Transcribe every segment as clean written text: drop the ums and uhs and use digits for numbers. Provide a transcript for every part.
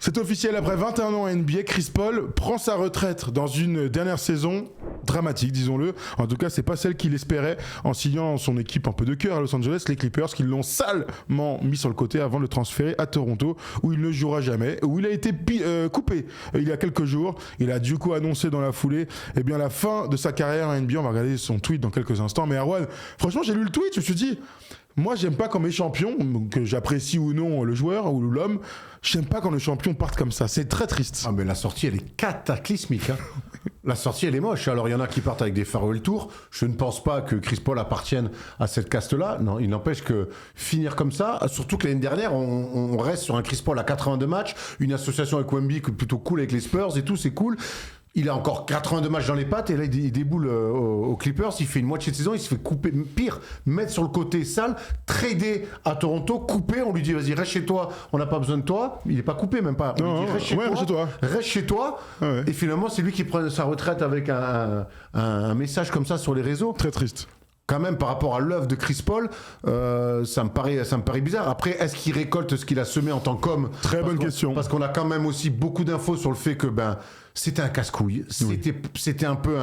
C'est officiel, après 21 ans à NBA, Chris Paul prend sa retraite dans une dernière saison dramatique, disons-le. En tout cas, c'est pas celle qu'il espérait en signant son équipe un peu de cœur à Los Angeles, les Clippers, qui l'ont salement mis sur le côté avant de le transférer à Toronto, où il ne jouera jamais, où il a été coupé il y a quelques jours. Il a du coup annoncé dans la foulée la fin de sa carrière en NBA. On va regarder son tweet dans quelques instants. Mais Erwan, franchement, j'ai lu le tweet, je me suis dit... Moi, j'aime pas quand mes champions, que j'apprécie ou non le joueur ou l'homme, j'aime pas quand les champions partent comme ça. C'est très triste. Ah, mais la sortie, elle est cataclysmique. Hein. La sortie, elle est moche. Alors, il y en a qui partent avec des farewell tours. Je ne pense pas que Chris Paul appartienne à cette caste-là. Non, il n'empêche que finir comme ça, surtout que l'année dernière, on reste sur un Chris Paul à 82 matchs, une association avec Wemby plutôt cool avec les Spurs et tout, c'est cool. Il a encore 82 matchs dans les pattes et là il déboule aux Clippers, il fait une moitié de saison, il se fait couper, pire, mettre sur le côté sale, trader à Toronto, couper, on lui dit vas-y reste chez toi, on n'a pas besoin de toi, il n'est pas coupé même pas, on lui dit reste chez toi, ouais. Et finalement c'est lui qui prend sa retraite avec un message comme ça sur les réseaux. Très triste. Quand même, par rapport à l'œuvre de Chris Paul, ça me paraît bizarre. Après, est-ce qu'il récolte ce qu'il a semé en tant qu'homme ? Très bonne question. Parce qu'on a quand même aussi beaucoup d'infos sur le fait que c'était un casse-couille, c'était un peu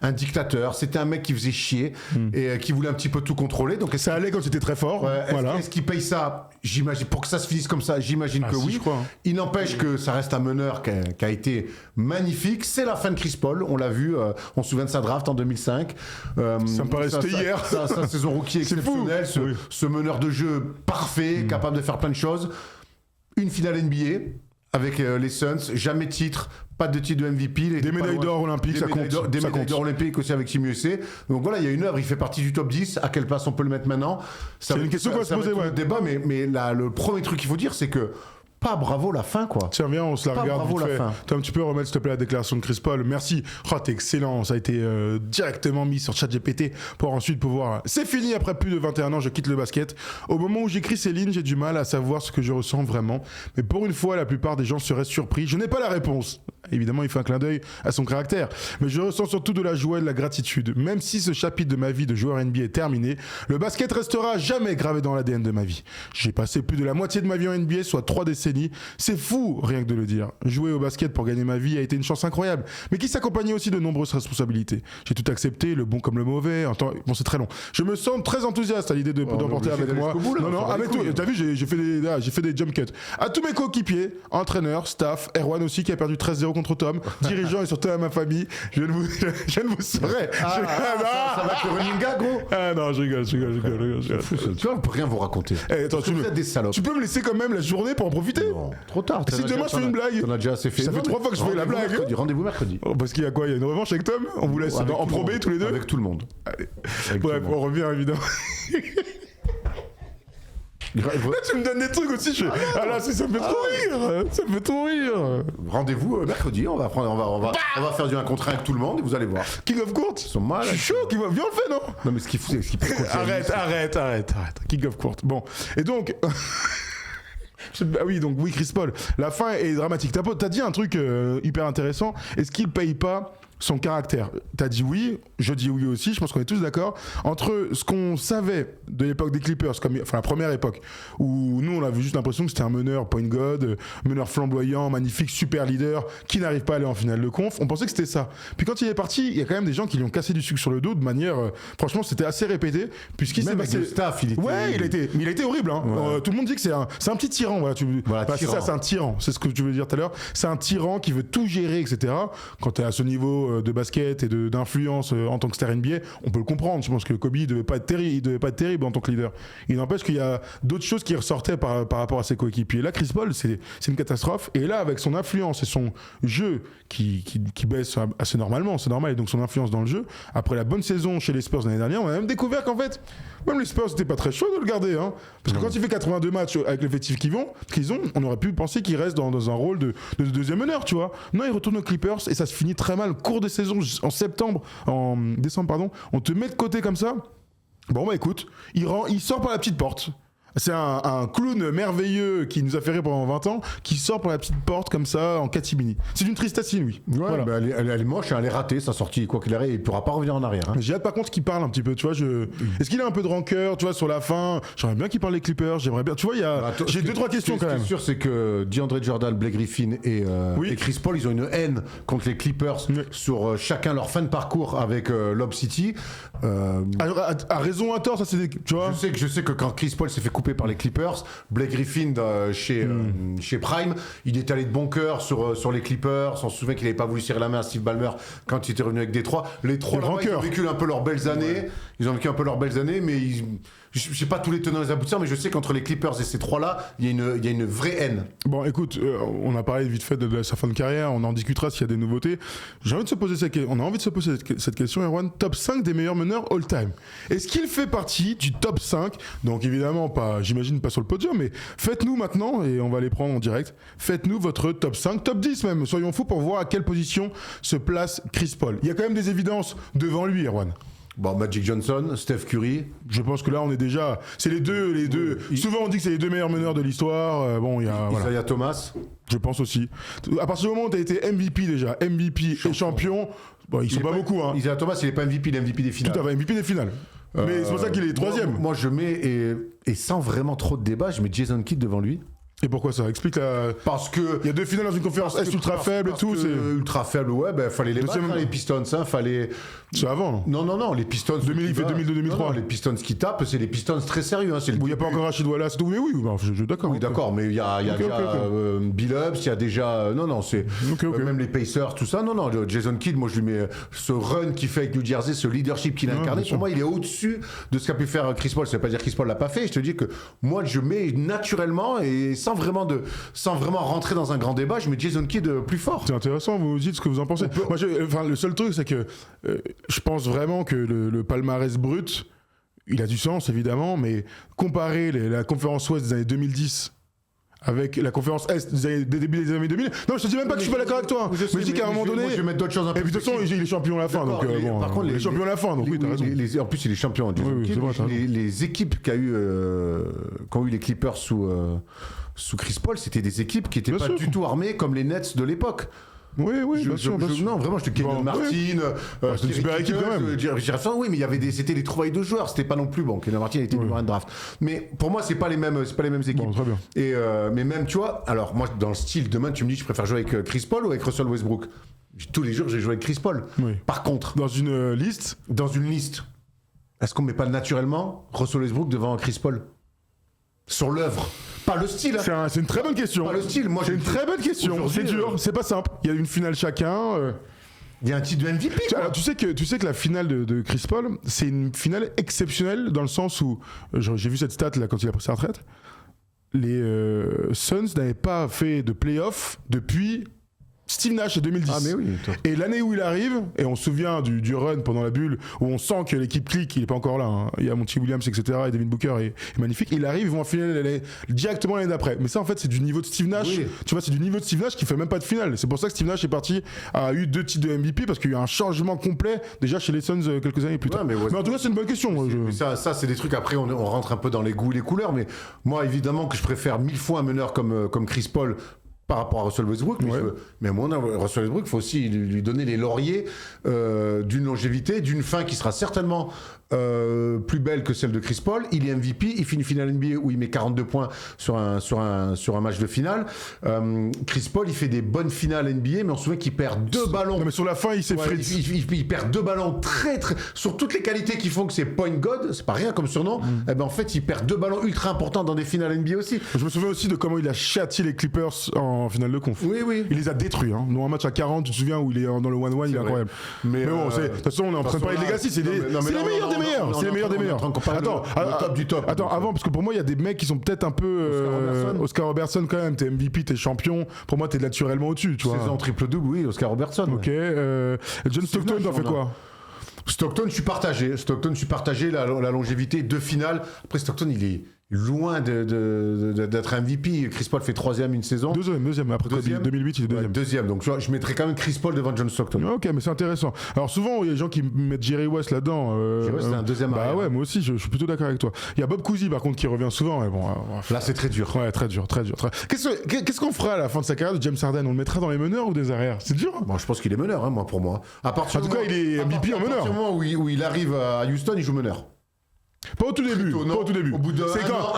un dictateur, c'était un mec qui faisait chier et qui voulait un petit peu tout contrôler. Donc ça allait quand c'était très fort. Ouais, est-ce qu'il paye ça ? J'imagine, pour que ça se finisse comme ça, j'imagine que oui. Je crois. Il n'empêche que ça reste un meneur qui a été magnifique. C'est la fin de Chris Paul, on l'a vu, on se souvient de sa draft en 2005. Ça me paraît c'était hier. Sa saison rookie exceptionnelle, ce meneur de jeu parfait, capable de faire plein de choses. Une finale NBA avec les Suns, jamais de titre, pas de titre de MVP. Des médailles d'or olympiques, ça compte. Des médailles d'or olympiques aussi avec Team USA. Donc voilà, il y a une œuvre, il fait partie du top 10. À quelle place on peut le mettre maintenant ? C'est une question qu'on va se poser, le débat, mais là, le premier truc qu'il faut dire, c'est que pas bravo la fin, quoi. Tiens, viens, on se la regarde. Bravo la fin. Tom, tu peux remettre, s'il te plaît, la déclaration de Chris Paul. Merci. Oh, t'es excellent. Ça a été directement mis sur ChatGPT pour ensuite pouvoir... C'est fini, après plus de 21 ans, je quitte le basket. Au moment où j'écris ces lignes, j'ai du mal à savoir ce que je ressens vraiment. Mais pour une fois, la plupart des gens seraient surpris. Je n'ai pas la réponse. Évidemment, il fait un clin d'œil à son caractère. Mais je ressens surtout de la joie et de la gratitude. Même si ce chapitre de ma vie de joueur NBA est terminé, le basket restera jamais gravé dans l'ADN de ma vie. J'ai passé plus de la moitié de ma vie en NBA, soit 3 décennies. C'est fou, rien que de le dire. Jouer au basket pour gagner ma vie a été une chance incroyable, mais qui s'accompagnait aussi de nombreuses responsabilités. J'ai tout accepté, le bon comme le mauvais. Bon, c'est très long. Je me sens très enthousiaste à l'idée d'emporter avec moi. Avec tout. T'as vu, j'ai fait des jump cuts. À tous mes coéquipiers, entraîneurs, staff, Erwan aussi qui a perdu 13-0 contre Tom, dirigeants et surtout à ma famille. Je ne vous saurais. Ça va être le running gag, gros. Ah non, je rigole. Tu vois, on peut rien vous raconter. Attends, tu peux me laisser quand même la journée pour en profiter. Non, trop tard. Si demain je fais une blague. T'en as déjà assez fait. Ça fait 3 fois que je fais la blague. Rendez-vous mercredi. Parce qu'il y a quoi ? Il y a une revanche avec Tom ? On vous laisse en probé tous les deux ? Avec tout le monde. Bref, on revient évidemment. Là, tu me donnes des trucs aussi. Ça me fait trop rire. Rendez-vous mercredi. On va faire un contrat avec tout le monde et vous allez voir. King of Court. Ils sont mal. Je suis chaud. Viens, on le fait, non ? Non, mais ce qu'il faut, c'est qu'il peut Arrête. King of Court. Bon. Et donc. Oui, Chris Paul. La fin est dramatique. T'as dit un truc hyper intéressant. Est-ce qu'il paye pas son caractère ? T'as dit oui, je dis oui aussi, je pense qu'on est tous d'accord. Entre ce qu'on savait de l'époque des Clippers, la première époque, où nous on avait juste l'impression que c'était un meneur point god, meneur flamboyant, magnifique, super leader, qui n'arrive pas à aller en finale de conf, on pensait que c'était ça. Puis quand il est parti, il y a quand même des gens qui lui ont cassé du sucre sur le dos de manière... franchement, c'était assez répété, puisqu'il s'est passé... Même avec le staff, il a été horrible. Hein. Ouais. Tout le monde dit que c'est un petit tyran. C'est ça, c'est un tyran. C'est ce que tu veux dire tout à l'heure. C'est un tyran qui veut tout gérer, etc. Quand t'es à ce niveau de basket et d'influence en tant que star NBA, on peut le comprendre. Je pense que Kobe devait pas être terrible en tant que leader. Il n'empêche qu'il y a d'autres choses qui ressortaient par rapport à ses coéquipiers. Là, Chris Paul, c'est une catastrophe. Et là, avec son influence et son jeu qui baisse assez normalement, c'est normal, et donc son influence dans le jeu, après la bonne saison chez les Spurs l'année dernière, on a même découvert qu'en fait, même les Spurs, c'était pas très chaud de le garder. Hein. Parce que quand il fait 82 matchs avec l'effectif qu'ils ont, on aurait pu penser qu'il reste dans un rôle de deuxième meneur, tu vois. Non, il retourne aux Clippers et ça se finit très mal. Cours de saison en décembre, on te met de côté comme ça. Bon, bah écoute, il sort par la petite porte. C'est un clown merveilleux qui nous a fait rire pendant 20 ans, qui sort par la petite porte comme ça en catimini. C'est d'une tristesse inouïe. Ouais, Voilà. bah, elle est moche, elle est ratée, sa sortie, quoi qu'il arrive, il pourra pas revenir en arrière. Hein. J'ai hâte par contre qu'il parle un petit peu, tu vois. Est-ce qu'il a un peu de rancœur, tu vois, sur la fin? J'aimerais bien qu'il parle des Clippers, j'aimerais bien. Tu vois, j'ai 2-3 questions quand même. Ce qui est sûr, c'est que DeAndre Jordan, Blake Griffin et Chris Paul, ils ont une haine contre les Clippers sur chacun leur fin de parcours avec Lob City. À raison, à tort, ça c'est tu vois. Je sais que quand Chris Paul s'est fait couper par les Clippers, Blake Griffin chez Prime, il est allé de bon cœur sur les Clippers. On se souvient qu'il n'avait pas voulu serrer la main à Steve Ballmer quand il était revenu avec Détroit. Les trois là-bas, ils ont vécu un peu leurs belles années. Ouais. Ils ont vécu un peu leurs belles années, mais je sais pas tous les tenants et les aboutissants, mais je sais qu'entre les Clippers et ces trois-là, il y a une vraie haine. Bon, écoute, on a parlé vite fait de sa fin de carrière, on en discutera s'il y a des nouveautés. On a envie de se poser cette question, Erwan. Top 5 des meilleurs meneurs all-time. Est-ce qu'il fait partie du top 5? Donc évidemment, j'imagine pas sur le podium, mais faites-nous maintenant, et on va les prendre en direct, faites-nous votre top 5, top 10 même, soyons fous pour voir à quelle position se place Chris Paul. Il y a quand même des évidences devant lui, Erwan. Bon, Magic Johnson, Steph Curry. Je pense que là, on est déjà. C'est les deux. Souvent, on dit que c'est les deux meilleurs meneurs de l'histoire. Bon, il y a. Isaiah Thomas. Je pense aussi. À partir du moment où tu as été MVP déjà, MVP et champion, bon, ils sont pas beaucoup. Hein. Isaiah Thomas, il est pas MVP, il est MVP des finales. Tout à fait, MVP des finales. Mais c'est pour ça qu'il est troisième. Moi, je mets, et sans vraiment trop de débat, je mets Jason Kidd devant lui. Et pourquoi ça? Explique la. Parce que. Il y a 2 finales dans une conférence Est ultra faible et tout. Ultra faible, ouais, fallait les battre, les Pistons, fallait. C'est avant, non? Non, les Pistons. 2002-2003. Les Pistons qui tapent, c'est les Pistons très sérieux. Hein, il n'y a pas encore Rachid Wallace et tout, mais oui, je suis d'accord. Oui, d'accord, mais il y a déjà Billups, il y a déjà. Non, c'est. Même les Pacers, tout ça. Non, Jason Kidd, moi je lui mets ce run qu'il fait avec New Jersey, ce leadership qu'il a incarné. Pour moi, il est au-dessus de ce qu'a pu faire Chris Paul. Ça veut pas dire que Chris Paul l'a pas fait. Je te dis que moi, je mets naturellement et sans vraiment rentrer dans un grand débat, je mets Jason Kidd plus fort. C'est intéressant, vous dites ce que vous en pensez. Moi, le seul truc, c'est que je pense vraiment que le palmarès brut, il a du sens, évidemment, mais comparer la conférence Ouest des années 2010 avec la conférence Est des débuts des années 2000. Non, je te dis même pas que je suis pas d'accord avec toi. Mais je dis qu'à un moment donné. Je vais mettre d'autres choses un peu. Et puis de toute façon, il est champion à la fin. Donc, par contre, il est champion à la fin. Donc, oui, t'as raison. En plus, il est champion. Les équipes qu'ont eu les Clippers sous Chris Paul, c'était des équipes qui n'étaient pas du tout armées comme les Nets de l'époque. Oui, bien sûr. Non, vraiment, je te Kevin Martin. C'est une super équipe quand même. Oui, mais c'était des trouvailles de joueurs. C'était pas non plus bon. Kevin Martin était numéro 1 de draft. Mais pour moi, c'est pas les mêmes équipes. Bon, très bien. Mais même, tu vois, alors moi, dans le style, demain, tu me dis, je préfère jouer avec Chris Paul ou avec Russell Westbrook? Tous les jours, j'ai joué avec Chris Paul. Oui. Par contre, dans une liste, est-ce qu'on met pas naturellement Russell Westbrook devant Chris Paul sur l'œuvre? Pas le style. Hein. C'est une très bonne question. Pas le style. Moi, c'est une très bonne question. C'est dur. C'est pas simple. Il y a une finale chacun. Il y a un titre de MVP. Alors, tu sais que la finale de Chris Paul, c'est une finale exceptionnelle dans le sens où j'ai vu cette stat là quand il a pris sa retraite. Les Suns n'avaient pas fait de playoff depuis Steve Nash en 2010. Ah mais oui. Et l'année où il arrive, et on se souvient du run pendant la bulle, où on sent que l'équipe clique, il est pas encore là, hein. Il y a Monty Williams, etc., et Devin Booker est magnifique. Il arrive, ils vont en finale directement l'année d'après. Mais ça, en fait, c'est du niveau de Steve Nash. Oui. Tu vois, c'est du niveau de Steve Nash qui fait même pas de finale. C'est pour ça que Steve Nash a eu 2 titres de MVP, parce qu'il y a eu un changement complet déjà chez les Suns quelques années plus tard. Mais en tout cas, c'est une bonne question. Ça, c'est des trucs, après, on rentre un peu dans les goûts et les couleurs, mais moi, évidemment, que je préfère 1000 fois un meneur comme Chris Paul par rapport à Russell Westbrook, mais moi, Russell Westbrook, il faut aussi lui donner les lauriers d'une longévité, d'une fin qui sera certainement plus belle que celle de Chris Paul. Il est MVP, il finit finale NBA où il met 42 points sur un match de finale. Chris Paul, il fait des bonnes finales NBA, mais on se souvient qu'il perd 2 ballons. Non, mais sur la fin, il s'effrite. Il perd 2 ballons très, sur toutes les qualités qui font que c'est point god, c'est pas rien comme surnom. Eh ben en fait, il perd 2 ballons ultra importants dans des finales NBA aussi. Je me souviens aussi de comment il a châtié les Clippers en finale de conf. Oui. Il les a détruits. Hein. Dans un match à 40, tu te souviens, où il est dans le 1-1, il est incroyable. Mais bon, de toute façon, on est en train de parler de Legacy, c'est les meilleurs des meilleurs. C'est les meilleurs des meilleurs. Attends, top du top. Attends, avant, parce que pour moi, il y a des mecs qui sont peut-être un peu. Oscar Robertson, quand même. T'es MVP, t'es champion. Pour moi, t'es naturellement au-dessus, tu vois. Saison triple-double, oui, Oscar Robertson. Ok. John Stockton, t'en fais quoi? Stockton, je suis partagé. La longévité, 2 finales. Après, Stockton, loin d'être MVP. Chris Paul fait 3e une saison. Deuxième. Après Deuxième. 2008, il est deuxième. Deuxième. Donc je mettrais quand même Chris Paul devant John Stockton. Ok, mais c'est intéressant. Alors souvent, il y a des gens qui mettent Jerry West là-dedans. Jerry West, c'est un deuxième Bah arrière. ouais, moi aussi, je suis plutôt d'accord avec toi. Il y a Bob Cousy, par contre, qui revient souvent. Mais bon, là, c'est très dur. Ouais, très dur. Qu'est-ce qu'on fera à la fin de sa carrière de James Harden? On le mettra dans les meneurs ou des arrières? C'est dur. Bon, je pense qu'il est meneur, hein, moi, pour moi. En tout cas, il est MVP en meneur. À partir du moment où il arrive à Houston, il joue meneur. Pas au tout début. Plutôt, non. Pas au tout début. Au bout de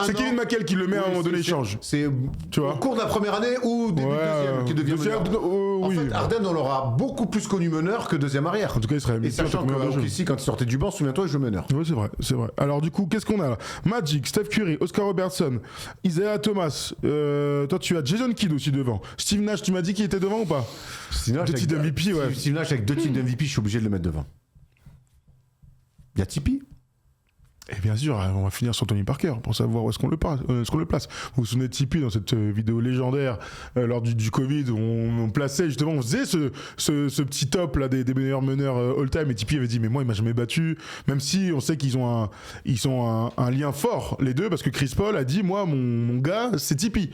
c'est Kevin McHale qui le met à un moment donné, il change. C'est Tu vois. au cours de la première année ou début deuxième qui devient meneur. En oui. fait, Harden, on l'aura beaucoup plus connu meneur que deuxième arrière. En tout cas, il serait Et sachant qu'ici, quand il sortait du banc, souviens-toi, il joue meneur. Oui, c'est vrai. Alors, du coup, qu'est-ce qu'on a là? Magic, Steph Curry, Oscar Robertson, Isaiah Thomas. Toi, tu as Jason Kidd aussi devant. Steve Nash, tu m'as dit qu'il était devant ou pas? Deux titres d'MVP, ouais. Steve Nash avec 2 titres d'MVP, je suis obligé de le mettre devant. Il y a Tipeee. Et bien sûr, on va finir sur Tony Parker pour savoir où est-ce qu'on le place. Vous vous souvenez de Tipeee dans cette vidéo légendaire lors du Covid où on plaçait justement, on faisait ce petit top là des meilleurs meneurs all-time, et Tipeee avait dit mais moi il m'a jamais battu, même si on sait qu'ils ont un lien fort les deux, parce que Chris Paul a dit moi mon gars c'est Tipeee.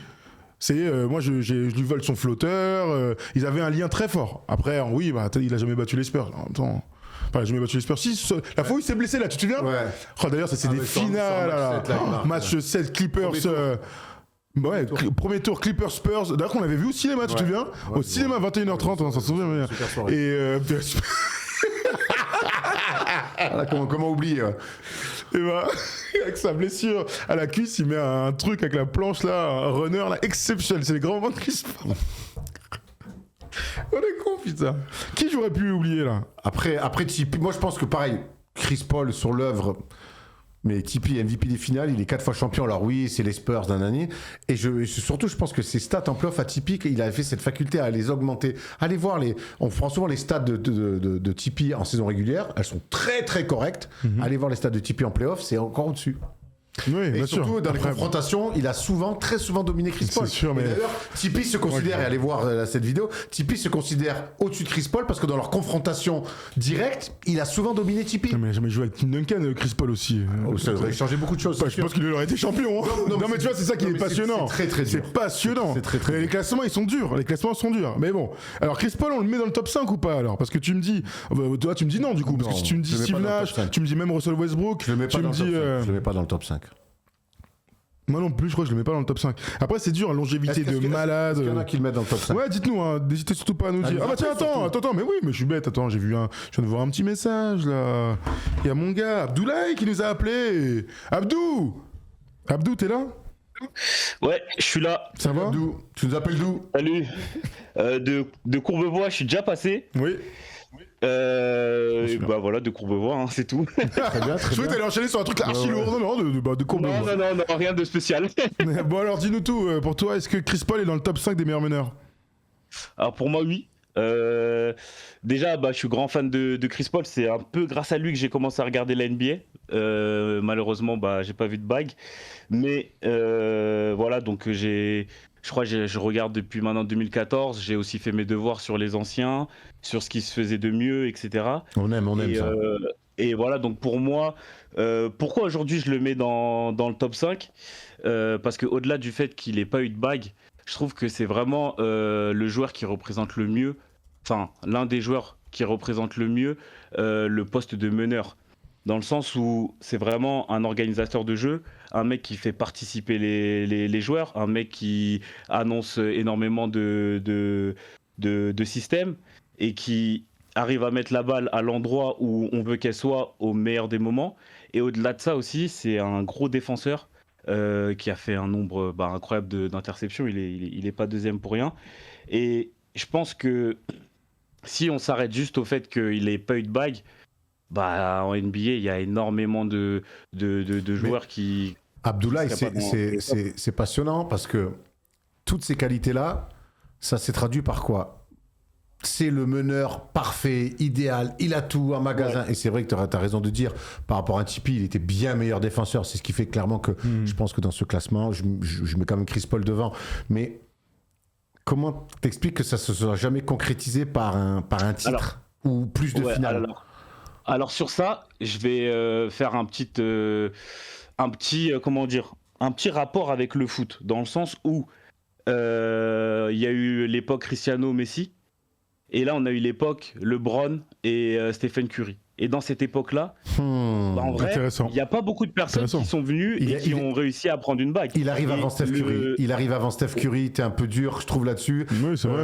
C'est moi je lui vole son flotteur, ils avaient un lien très fort. Après oui il a jamais battu les Spurs en même temps. Enfin, j'ai jamais battu les Spurs. La fois où il s'est blessé là, tu te souviens? Ouais. Oh, d'ailleurs, ça c'est des finales. Match 7 Clippers. Premier tour Clippers Spurs. D'ailleurs, qu'on avait vu au cinéma, tu te souviens? Au cinéma, 21h30, on s'en souvient. Et comment oublier et bah, avec sa blessure à la cuisse, il met un truc avec la planche là, un runner là, exceptionnel. C'est les grands moments de Chris Paul. On est con, putain. Qui j'aurais pu oublier là? Après Tipeee, moi je pense que pareil, Chris Paul sur l'œuvre, mais Tipeee MVP des finales, il est 4 fois champion. Alors oui, c'est les Spurs d'un année. Et surtout, je pense que ses stats en playoff à Tipeee, il avait fait cette faculté à les augmenter. Allez voir on prend souvent les stats de Tipeee en saison régulière, elles sont très très correctes. Allez voir les stats de Tipeee en playoff, c'est encore au-dessus. Oui, et bien surtout, sûr. dans les confrontations, il a très souvent dominé Chris Paul. C'est sûr, mais... Et d'ailleurs, Tipeee se considère, et allez voir cette vidéo, Tipeee se considère au-dessus de Chris Paul parce que dans leur confrontation directe, il a souvent dominé Tipeee. Non, mais il a jamais joué avec Tim Duncan, Chris Paul aussi. Ça aurait changé beaucoup de choses. Je pense qu'il aurait été champion. Hein. Non, mais tu vois, c'est ça qui est passionnant. C'est très dur. C'est passionnant. C'est très dur. Les classements, ils sont durs. Mais bon. Alors, Chris Paul, on le met dans le top 5 ou pas alors? Parce que tu me dis. Toi, tu me dis non, du coup. Parce que si tu me dis Steve Nash, tu me dis même Russell Westbrook. Je le mets pas dans le top 5. Je le mets pas dans le top 5. Moi non plus, je crois que je le mets pas dans le top 5. Après, c'est dur, longévité de malade. Est-ce qu'il y en a qui le mettent dans le top 5? Ouais, dites-nous, hein, n'hésitez surtout pas à nous dire. Ah bah tiens, attends, mais oui, mais je suis bête, attends, je viens de voir un petit message là. Il y a mon gars, Abdoulaye, qui nous a appelé. Abdou, t'es là? Ouais, je suis là. Ça va? D'où? Tu nous appelles d'où? Salut. De Courbevoie, je suis déjà passé. Oui. Bah voilà, de Courbevoie, hein, c'est tout. Très bien. Je voulais t'aller enchaîner sur un truc archi lourd, non, de Courbevoie. Non, rien de spécial. Bon alors dis-nous tout, pour toi, est-ce que Chris Paul est dans le top 5 des meilleurs meneurs? Alors pour moi, oui. Déjà, je suis grand fan de Chris Paul. C'est un peu grâce à lui que j'ai commencé à regarder la NBA. Malheureusement, j'ai pas vu de bague. Mais voilà, donc je crois que je regarde depuis maintenant 2014. J'ai aussi fait mes devoirs sur les anciens, sur ce qui se faisait de mieux, etc. On aime ça. Et voilà, donc pour moi, pourquoi aujourd'hui je le mets dans le top 5 parce qu'au-delà du fait qu'il n'ait pas eu de bague, je trouve que c'est vraiment le joueur qui représente le mieux, enfin l'un des joueurs qui représente le mieux le poste de meneur. Dans le sens où c'est vraiment un organisateur de jeu, un mec qui fait participer les joueurs, un mec qui annonce énormément de systèmes et qui arrive à mettre la balle à l'endroit où on veut qu'elle soit au meilleur des moments. Et au-delà de ça aussi, c'est un gros défenseur qui a fait un nombre incroyable d'interceptions. Il est pas deuxième pour rien. Et je pense que si on s'arrête juste au fait qu'il n'ait pas eu de bague, en NBA, il y a énormément de joueurs qui... Abdoulaye, c'est passionnant parce que toutes ces qualités-là, ça s'est traduit par quoi? C'est le meneur parfait, idéal, il a tout, un magasin. Ouais. Et c'est vrai que tu as raison de dire, par rapport à un Tipeee, il était bien meilleur défenseur. C'est ce qui fait clairement que je pense que dans ce classement, je mets quand même Chris Paul devant. Mais comment t'expliques que ça ne se soit jamais concrétisé par un titre ou plus de finales? Alors sur ça, je vais faire un petit comment dire, un petit rapport avec le foot, dans le sens où il y a eu l'époque Cristiano-Messi, et là on a eu l'époque LeBron et Stephen Curry. Et dans cette époque-là, en vrai, il n'y a pas beaucoup de personnes qui sont venues et qui ont réussi à prendre une bague. Il arrive avant Steph Curry. Il arrive avant Steph Curry. T'es un peu dur, je trouve, là-dessus. Oui, c'est vrai.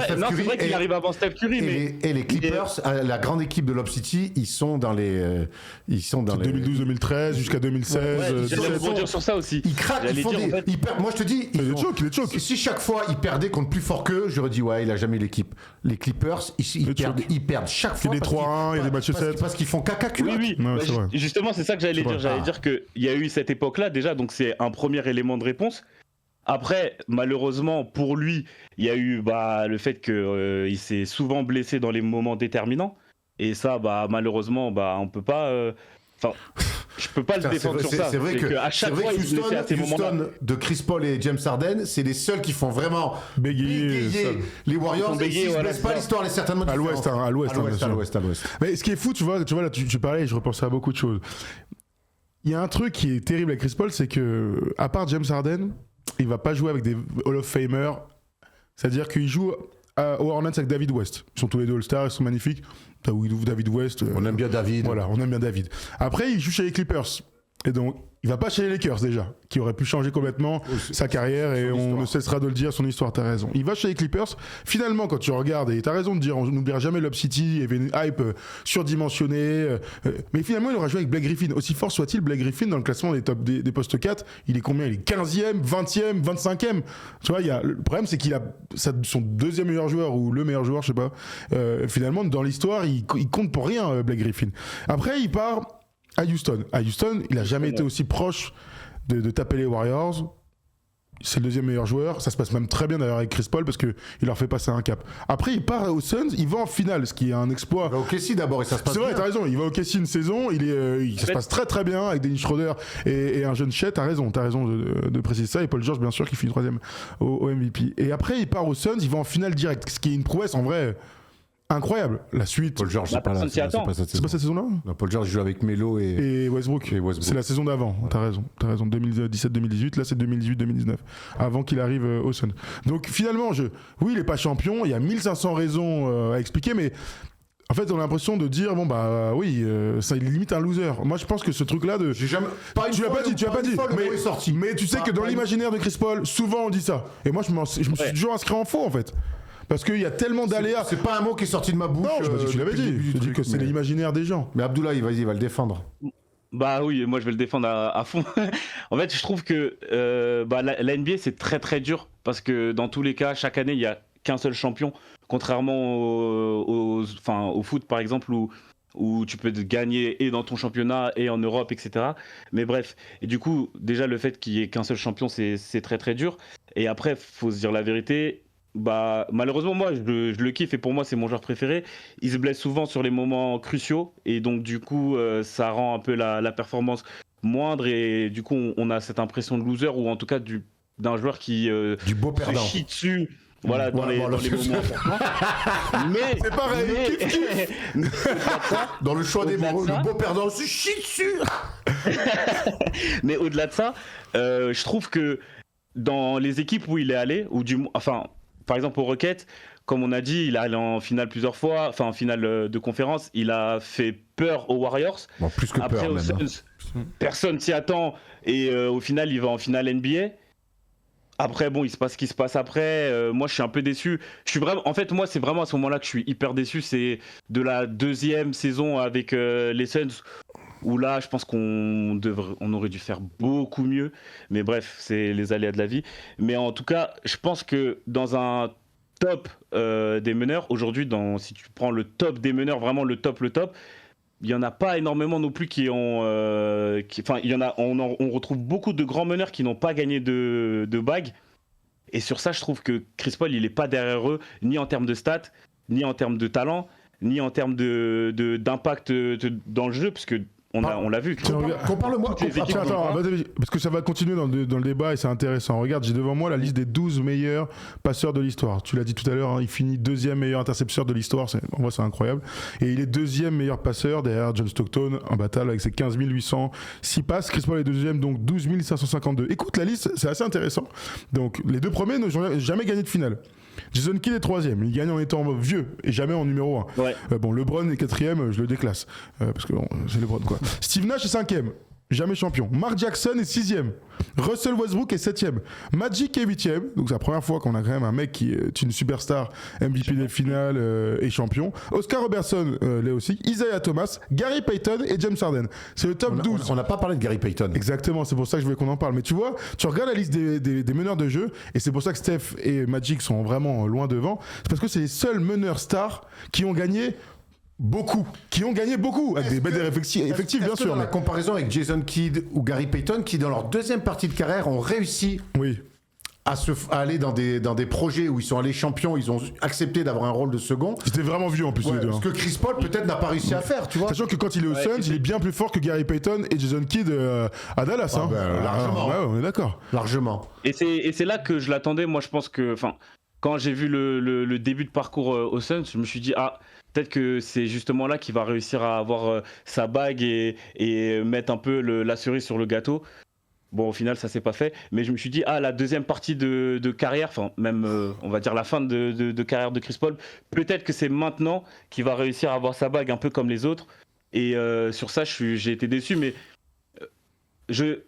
C'est vrai qu'il arrive avant Steph Curry. Et les Clippers, la grande équipe de Lob City, ils sont dans les. 2012-2013 jusqu'à 2016. J'allais rebondir sur ça aussi. Ils craquent, ils perdent. Moi, je te dis. Il est choc. Si chaque fois ils perdaient contre plus fort qu'eux, j'aurais dit, ouais, il a jamais l'équipe. Les Clippers, ils perdent chaque fois. Il y a des 3-1, il y a des matchs 7. Parce qu'ils font caca culotte. Oui. Non, justement, c'est ça que j'allais dire. J'allais dire qu'il y a eu cette époque-là déjà, donc c'est un premier élément de réponse. Après, malheureusement, pour lui, il y a eu le fait qu'il s'est souvent blessé dans les moments déterminants. Et ça, malheureusement, on peut pas. Je peux pas le défendre sur ça. C'est vrai que à chaque fois, il se blessait à ces moments-là. Houston de Chris Paul et James Harden, c'est les seuls qui font vraiment bégayer les Warriors. Et s'ils se blessent pas, l'histoire est certainement différente. À l'ouest. Mais ce qui est fou, tu vois là, tu parlais, et je repensais à beaucoup de choses. Il y a un truc qui est terrible avec Chris Paul, c'est que, à part James Harden, il va pas jouer avec des Hall of Famers. C'est-à-dire qu'il joue aux Hornets avec David West. Ils sont tous les deux All-Stars, ils sont magnifiques. David West. On aime bien David. Voilà, on aime bien David. Après, il joue chez les Clippers. Et donc, il va pas chez les Lakers déjà, qui aurait pu changer complètement sa carrière et on ne cessera de le dire, son histoire, t'as raison. Il va chez les Clippers. Finalement, quand tu regardes, et t'as raison de dire, on n'oubliera jamais Lob City, il y avait une hype surdimensionnée. Mais finalement, il aura joué avec Blake Griffin. Aussi fort soit-il, Blake Griffin, dans le classement des postes 4, il est combien ? Il est 15e, 20e, 25e. Tu vois, le problème, c'est qu'il a son deuxième meilleur joueur ou le meilleur joueur, je sais pas. Finalement, dans l'histoire, il compte pour rien, Blake Griffin. Après, il part à Houston. À Houston, il a jamais été aussi proche de taper les Warriors. C'est le deuxième meilleur joueur. Ça se passe même très bien d'ailleurs avec Chris Paul parce qu'il leur fait passer un cap. Après, il part aux Suns, il va en finale, ce qui est un exploit. Il va au KC d'abord et ça se passe bien. C'est vrai, t'as raison. Il va au KC une saison, ça se passe très très bien avec Dennis Schroeder et un jeune Chet. T'as raison de préciser ça. Et Paul George, bien sûr, qui finit troisième au MVP. Et après, il part aux Suns, il va en finale direct, ce qui est une prouesse en vrai. Incroyable. La suite. Paul George, c'est pas cette saison-là. Non, Paul George joue avec Melo et Westbrook. C'est la saison d'avant. Ouais. T'as raison. 2017-2018. Là, c'est 2018-2019. Avant qu'il arrive au Sun. Donc finalement, oui, il est pas champion. Il y a 1500 raisons à expliquer, mais en fait, on a l'impression de dire ça, il est limite un loser. Moi, je pense que ce truc-là de. J'ai jamais. Tu l'as pas dit. Mais tu sais que dans l'imaginaire de Chris Paul, souvent on dit ça. Et moi, je me suis toujours inscrit en faux, en fait. Parce qu'il y a tellement d'aléas. C'est pas un mot qui est sorti de ma bouche. Non, je me dis que tu l'avais dit. Je dis que c'est l'imaginaire des gens. Mais Abdoulaye, vas-y, il va le défendre. Oui, moi je vais le défendre à fond. En fait, je trouve que la NBA c'est très très dur parce que dans tous les cas, chaque année il y a qu'un seul champion, contrairement au foot par exemple où tu peux gagner et dans ton championnat et en Europe, etc. Mais bref, et du coup déjà le fait qu'il y ait qu'un seul champion c'est très très dur. Et après, faut se dire la vérité. Malheureusement, moi, je le kiffe et pour moi, c'est mon joueur préféré. Il se blesse souvent sur les moments cruciaux et donc, du coup, ça rend un peu la performance moindre et du coup, on a cette impression de loser ou en tout cas d'un joueur qui du beau perdant. Se chie dessus. Voilà, dans les moments importants. Mais c'est pareil, dans le choix des mots, le beau perdant se chie dessus. Mais au-delà de ça, je trouve que dans les équipes où il est allé, par exemple, aux Rockets, comme on a dit, il est allé en finale plusieurs fois, en finale de conférence. Il a fait peur aux Warriors. Bon, plus que après, peur, aux Suns, personne s'y attend. Et au final, il va en finale NBA. Après, il se passe ce qui se passe après. Moi, je suis un peu déçu. En fait, moi, c'est vraiment à ce moment-là que je suis hyper déçu. C'est de la deuxième saison avec les Suns. Où là, je pense qu'on aurait dû faire beaucoup mieux. Mais bref, c'est les aléas de la vie. Mais en tout cas, je pense que dans un top des meneurs, aujourd'hui, si tu prends le top des meneurs, vraiment le top, il n'y en a pas énormément non plus qui ont... on retrouve beaucoup de grands meneurs qui n'ont pas gagné de bague. Et sur ça, je trouve que Chris Paul, il n'est pas derrière eux, ni en termes de stats, ni en termes de talent, ni en termes d'impact dans le jeu, parce que on l'a vu. Compare-le-moi. Attends, parce que ça va continuer dans le débat et c'est intéressant. Regarde, j'ai devant moi la liste des 12 meilleurs passeurs de l'histoire. Tu l'as dit tout à l'heure, hein, il finit 2e meilleur intercepteur de l'histoire. En vrai, c'est incroyable. Et il est 2e meilleur passeur derrière John Stockton, imbattable avec ses 15 806 passes. Chris Paul est 2e, donc 12 552. Écoute, la liste, c'est assez intéressant. Donc, les 2 premiers n'ont jamais gagné de finale. Jason Kidd est 3e, il gagne en étant vieux et jamais en numéro 1. Ouais. LeBron est 4e, je le déclasse. Parce que c'est LeBron quoi. Steve Nash est 5e, jamais champion. Mark Jackson est 6e. Russell Westbrook est 7e. Magic est 8e. Donc c'est la première fois qu'on a quand même un mec qui est une superstar, MVP des finales et champion. Oscar Robertson l'est aussi. Isaiah Thomas, Gary Payton et James Harden. C'est le top 12. On n'a pas parlé de Gary Payton. Exactement, c'est pour ça que je voulais qu'on en parle. Mais tu vois, tu regardes la liste des meneurs de jeu et c'est pour ça que Steph et Magic sont vraiment loin devant. C'est parce que c'est les seuls meneurs stars qui ont gagné beaucoup, avec des belles effectifs bien sûr. Dans la comparaison avec Jason Kidd ou Gary Payton, qui dans leur deuxième partie de carrière ont réussi à aller dans des projets où ils sont allés champions, ils ont accepté d'avoir un rôle de second. C'était vraiment vieux en plus les deux. Ce que Chris Paul peut-être n'a pas réussi à faire, tu vois. Sachant que quand il est au Suns, il est bien plus fort que Gary Payton et Jason Kidd à Dallas. Largement. On est d'accord. Largement. Et c'est là que je l'attendais. Moi, je pense que, quand j'ai vu le début de parcours au Suns, je me suis dit peut-être que c'est justement là qu'il va réussir à avoir sa bague et mettre un peu la cerise sur le gâteau. Bon, au final, ça s'est pas fait. Mais je me suis dit, la deuxième partie de carrière, même on va dire la fin de carrière de Chris Paul, peut-être que c'est maintenant qu'il va réussir à avoir sa bague un peu comme les autres. Et sur ça, j'ai été déçu. Mais je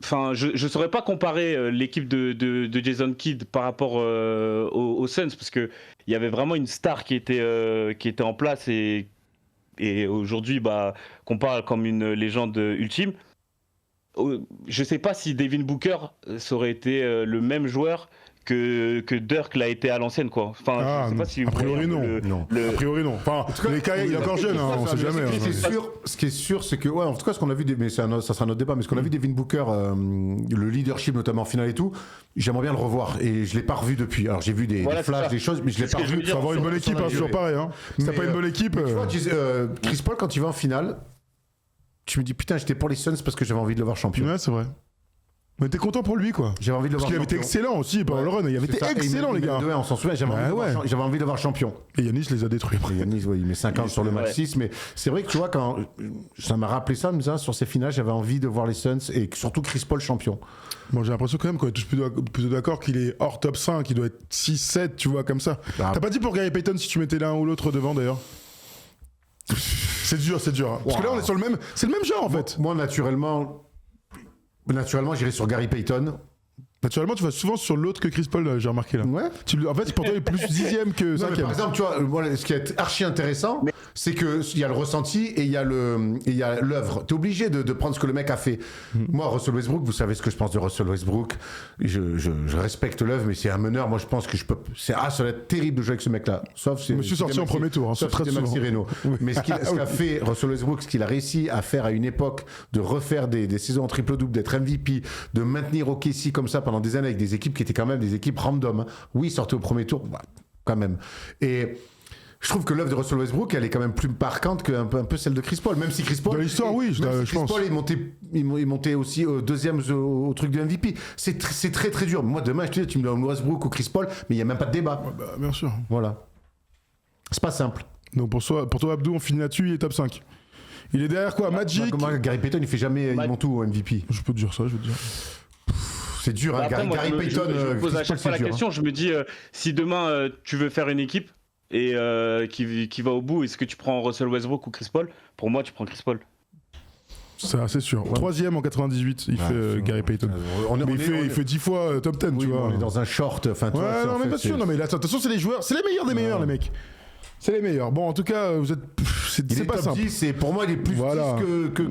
saurais pas comparer l'équipe de Jason Kidd par rapport aux Suns, parce que il y avait vraiment une star qui était en place et aujourd'hui qu'on parle comme une légende ultime. Je sais pas si Devin Booker ça aurait été le même joueur que Dirk l'a été à l'ancienne quoi. Je sais pas si a priori non. A priori non. Les carrières, il est encore jeune, on sait jamais. Ce qui est sûr, c'est que en tout cas ce qu'on a vu, mais ça sera notre débat, mais ce qu'on a vu Devin Booker, le leadership notamment en finale et tout, j'aimerais bien le revoir et je l'ai pas revu depuis. Alors j'ai vu des flashs, des choses, mais je l'ai pas revu. Il faut avoir une bonne équipe, toujours pareil. Si t'as pas une bonne équipe. Tu vois, Chris Paul quand il va en finale, tu me dis putain, j'étais pour les Suns parce que j'avais envie de le voir champion. Ouais, c'est vrai. Mais t'es content pour lui quoi. J'avais envie de le voir champion. Parce qu'il avait été excellent aussi pendant le run. Il avait été excellent les gars. On s'en souvient, j'avais envie de le voir champion. Et Yanis les a détruits. Yanis, il met 5 ans sur le match 6. Mais c'est vrai que tu vois, quand ça m'a rappelé ça, sur ces finales, j'avais envie de voir les Suns et surtout Chris Paul champion. Bon, j'ai l'impression quand même qu'on est tous plutôt d'accord qu'il est hors top 5, il doit être 6-7, tu vois, comme ça. T'as pas dit pour Gary Payton si tu mettais l'un ou l'autre devant d'ailleurs? C'est dur. Parce que là, on est sur le même. C'est le même genre en fait. Moi, naturellement, j'irai sur Gary Payton. Naturellement, tu vas souvent sur l'autre que Chris Paul, j'ai remarqué là. Ouais. En fait, pour toi, il est plus 10e que 5e. Par exemple, tu vois, ce qui est archi intéressant, c'est qu'il y a le ressenti et il y a l'œuvre. T'es obligé de prendre ce que le mec a fait. Moi, Russell Westbrook, vous savez ce que je pense de Russell Westbrook. Je respecte l'œuvre, mais c'est un meneur. Moi, je pense que ça va être terrible de jouer avec ce mec-là. Sauf si. Je me suis sorti en premier tour. Sauf très souvent. Mais ce qu'a fait Russell Westbrook, ce qu'il a réussi à faire à une époque, de refaire des saisons en triple-double, d'être MVP, de maintenir OKC comme ça pendant des années avec des équipes qui étaient quand même des équipes random. Oui, sortait au premier tour, quand même. Et je trouve que l'œuvre de Russell Westbrook, elle est quand même plus marquante qu'un peu celle de Chris Paul. Même si Chris Paul. Dans l'histoire, oui, je pense. Chris Paul est monté aussi au deuxième au truc de MVP. C'est très très dur. Moi, demain, tu me donnes Westbrook ou Chris Paul, mais il n'y a même pas de débat. Bien sûr. Voilà. C'est pas simple. Donc pour toi, Abdou, on finit là-dessus, il est top 5. Il est derrière quoi? Magic. Gary Payton, il fait jamais. Il monte où au MVP? Je peux te dire ça, C'est dur, hein. Après, Gary Payton. Je me pose à chaque fois la question. Je me dis, si demain tu veux faire une équipe et qui va au bout, est-ce que tu prends Russell Westbrook ou Chris Paul? Pour moi, tu prends Chris Paul. C'est sûr. Ouais. 3e en 98, il fait Gary Payton. Il fait 10 fois top 10, tu vois. On est dans un short. Non, mais pas sûr. Non, mais là, de toute façon, c'est les joueurs. C'est les meilleurs des meilleurs, les mecs. C'est les meilleurs. Bon, en tout cas, vous êtes. C'est pas simple. 10, pour moi, il est plus 10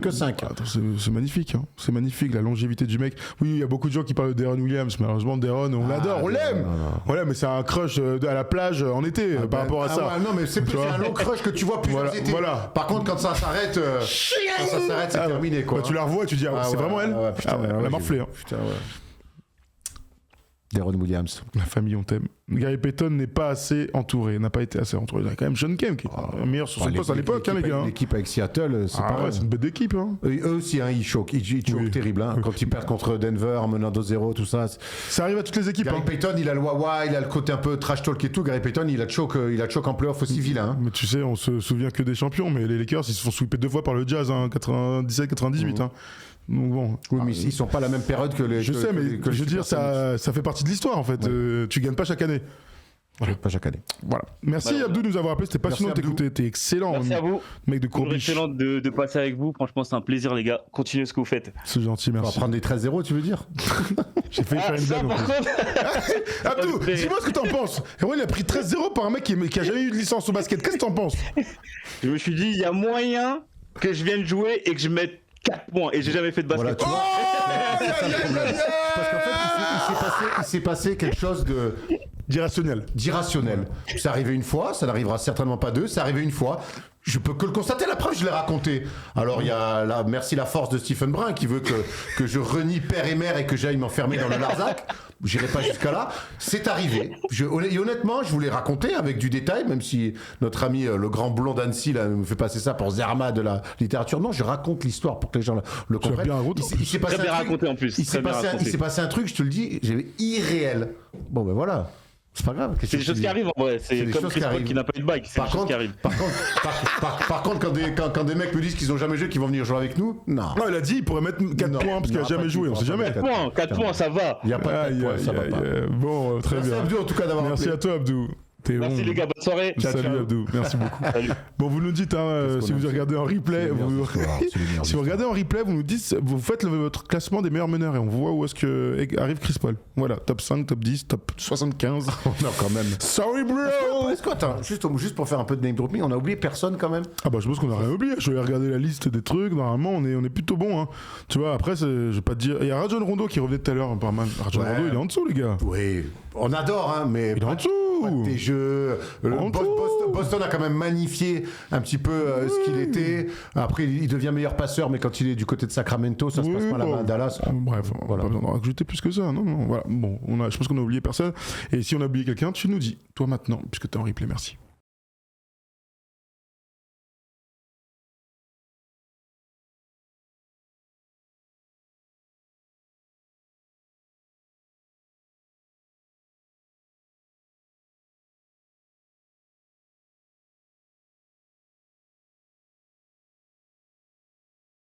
que 5. Attends, c'est magnifique. Hein. C'est magnifique, la longévité du mec. Oui, il y a beaucoup de gens qui parlent de Deron Williams. Malheureusement, Deron, on l'adore, on l'aime. Voilà, mais c'est un crush à la plage en été par rapport à ça. Ouais, non, mais c'est un long crush que tu vois plusieurs étés. Voilà. Par contre, quand ça s'arrête, c'est terminé. Quoi. Tu la revois et tu dis, c'est vraiment elle. Elle a morflé. Deron Williams. La famille, on t'aime. Gary Payton n'est pas assez entouré, n'a pas été assez entouré. Il y a quand même Sean Kemp qui est meilleur sur son poste à l'époque, les gars. L'équipe avec Seattle, c'est pareil. Ouais, c'est une bête d'équipe. Hein. Eux aussi, ils choquent. Ils choquent terrible. Quand ils perdent contre Denver en menant 2-0, tout ça. Ça arrive à toutes les équipes. Gary Payton, il a le wawa, il a le côté un peu trash talk et tout. Gary Payton, il a choke en playoff aussi vilain. Mais tu sais, on se souvient que des champions, mais les Lakers, ils se font sweeper 2 fois par le Jazz, 97-98. Hein. Donc bon. Oui, mais ils sont pas la même période que les. Je sais, mais je veux dire, ça fait partie de l'histoire en fait. Tu gagnes pas chaque année. Voilà. Pas chaque année. Voilà. Merci Abdou de nous avoir appelé. C'était passionnant de t'écouter. T'es excellent. Merci à vous. Mec de Courbiche. Excellent de passer avec vous. Franchement, c'est un plaisir, les gars. Continuez ce que vous faites. C'est gentil, On va merci. prendre des 13-0, tu veux dire? J'ai failli faire une ça, blague. par contre. Abdou, dis-moi ce que t'en penses. Héros, il a pris 13-0 par un mec qui a jamais eu de licence au basket. Qu'est-ce que t'en penses? Je me suis dit, il y a moyen que je vienne jouer et que je mette 4 points. Et j'ai jamais fait de basket. Voilà, tu vois. Parce qu'en fait, il s'est passé quelque chose d'irrationnel. C'est arrivé une fois, ça n'arrivera certainement pas deux, c'est arrivé une fois. Je peux que le constater, la preuve, je l'ai raconté. Alors, il y a merci la force de Stephen Brun qui veut que je renie père et mère et que j'aille m'enfermer dans le Larzac. J'irai pas jusqu'à là. C'est arrivé. Et honnêtement, je vous l'ai raconté avec du détail, même si notre ami le grand blond d'Annecy là, me fait passer ça pour Zerma de la littérature. Non, je raconte l'histoire pour que les gens le comprennent. bien Il s'est passé Très bien un truc. raconté en plus. Il s'est passé un truc, je te le dis, irréel. Bon ben voilà. C'est pas grave. C'est des choses qui arrivent en vrai. C'est comme Chris Paul qui n'a pas eu de bague. C'est des choses qui arrivent. Par contre, quand des mecs me disent qu'ils ont jamais joué, qu'ils vont venir jouer avec nous, non. Non, il a dit il pourrait mettre 4 points parce qu'il a jamais joué, on sait jamais. 4 points, ça va. Il n'y a pas de 4 points, ça va pas. Bon, très Merci bien. Abdou en tout cas d'avoir Merci appelé. à toi, Abdou. Merci les gars, bonne soirée. Salut Abdou, merci beaucoup. Salut. Bon, vous nous dites, si vous regardez en replay, si vous regardez en replay, vous nous dites, vous faites votre classement des meilleurs meneurs et on voit où est-ce que arrive Chris Paul. Voilà, top 5, top 10, top 75. Non, quand même. Sorry, bro! Est-ce que, attends, juste pour faire un peu de name dropping, on a oublié personne quand même. Ah bah je pense qu'on a rien oublié. Je vais regarder la liste des trucs. Normalement, on est plutôt bon. Hein. Tu vois, après, je vais pas te dire. Il y a Rajon Rondo qui revenait tout à l'heure. Par mal. Rajon Rondo, il est en dessous, les gars. Oui, on adore, hein, mais. Il est en dessous. Des jeux. Boston a quand même magnifié un petit peu ce qu'il était. Après, il devient meilleur passeur, mais quand il est du côté de Sacramento, ça se passe pas là-bas à Dallas. Bref, voilà. Pas besoin d'en rajouter plus que ça. Non, voilà. Bon, je pense qu'on a oublié personne. Et si on a oublié quelqu'un, tu nous dis. Toi maintenant, puisque t'es en replay, merci.